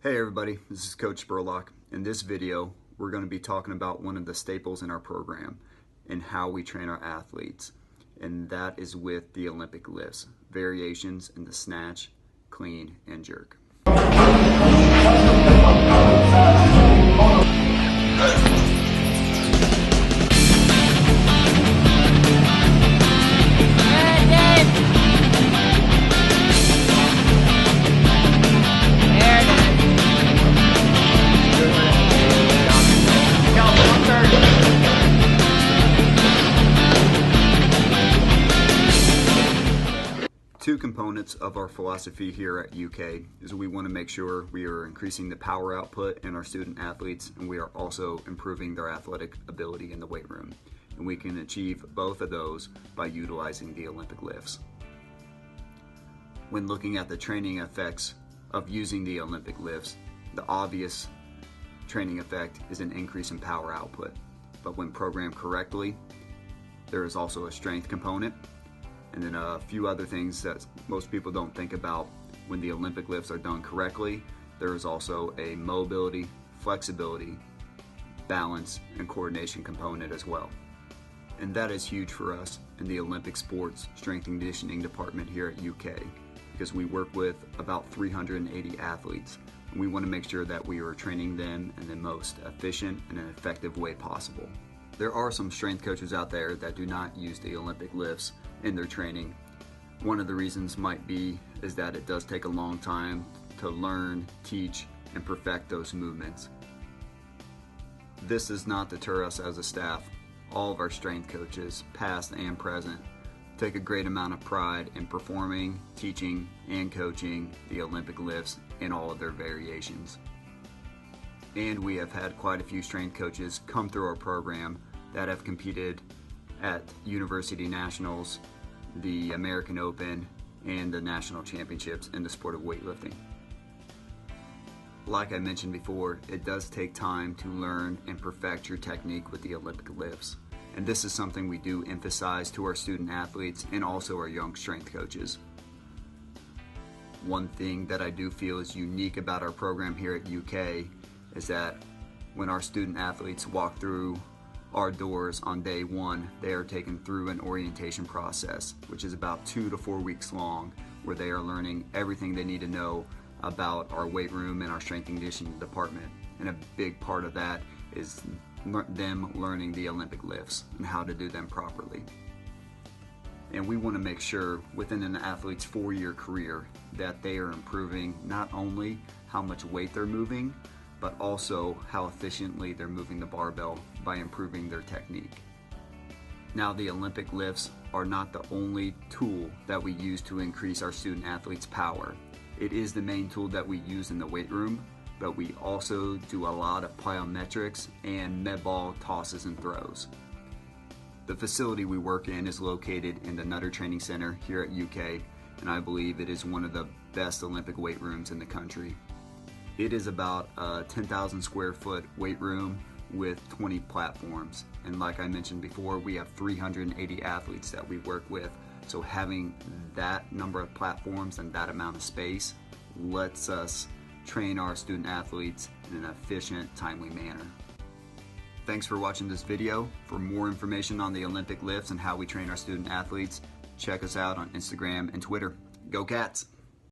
Hey everybody, this is Coach Spurlock. In this video, we're going to be talking about one of the staples in our program and how we train our athletes. And that is with the Olympic lifts, variations in the snatch, clean, and jerk. Two components of our philosophy here at UK is we want to make sure we are increasing the power output in our student athletes, and we are also improving their athletic ability in the weight room. And we can achieve both of those by utilizing the Olympic lifts. When looking at the training effects of using the Olympic lifts, the obvious training effect is an increase in power output. But when programmed correctly, there is also a strength component, and then a few other things that most people don't think about. When the Olympic lifts are done correctly, there is also a mobility, flexibility, balance, and coordination component as well. And that is huge for us in the Olympic sports strength and conditioning department here at UK, because we work with about 380 athletes, and we want to make sure that we are training them in the most efficient and effective way possible. There are some strength coaches out there that do not use the Olympic lifts in their training. One of the reasons might be is that it does take a long time to learn, teach, and perfect those movements. This does not deter us as a staff. All of our strength coaches, past and present, take a great amount of pride in performing, teaching, and coaching the Olympic lifts in all of their variations. And we have had quite a few strength coaches come through our program that have competed at University Nationals, the American Open, and the national championships in the sport of weightlifting. Like I mentioned before, it does take time to learn and perfect your technique with the Olympic lifts. And this is something we do emphasize to our student athletes and also our young strength coaches. One thing that I do feel is unique about our program here at UK is that when our student athletes walk through our doors on day one, they are taken through an orientation process, which is about 2 to 4 weeks long, where they are learning everything they need to know about our weight room and our strength and conditioning department. And a big part of that is them learning the Olympic lifts and how to do them properly. And we want to make sure within an athlete's 4-year career that they are improving not only how much weight they're moving, but also how efficiently they're moving the barbell by improving their technique. Now, the Olympic lifts are not the only tool that we use to increase our student athletes' power. It is the main tool that we use in the weight room, but we also do a lot of plyometrics and med ball tosses and throws. The facility we work in is located in the Nutter Training Center here at UK, and I believe it is one of the best Olympic weight rooms in the country. It is about a 10,000 square foot weight room with 20 platforms. And like I mentioned before, we have 380 athletes that we work with. So having that number of platforms and that amount of space lets us train our student athletes in an efficient, timely manner. Thanks for watching this video. For more information on the Olympic lifts and how we train our student athletes, check us out on Instagram and Twitter. Go Cats!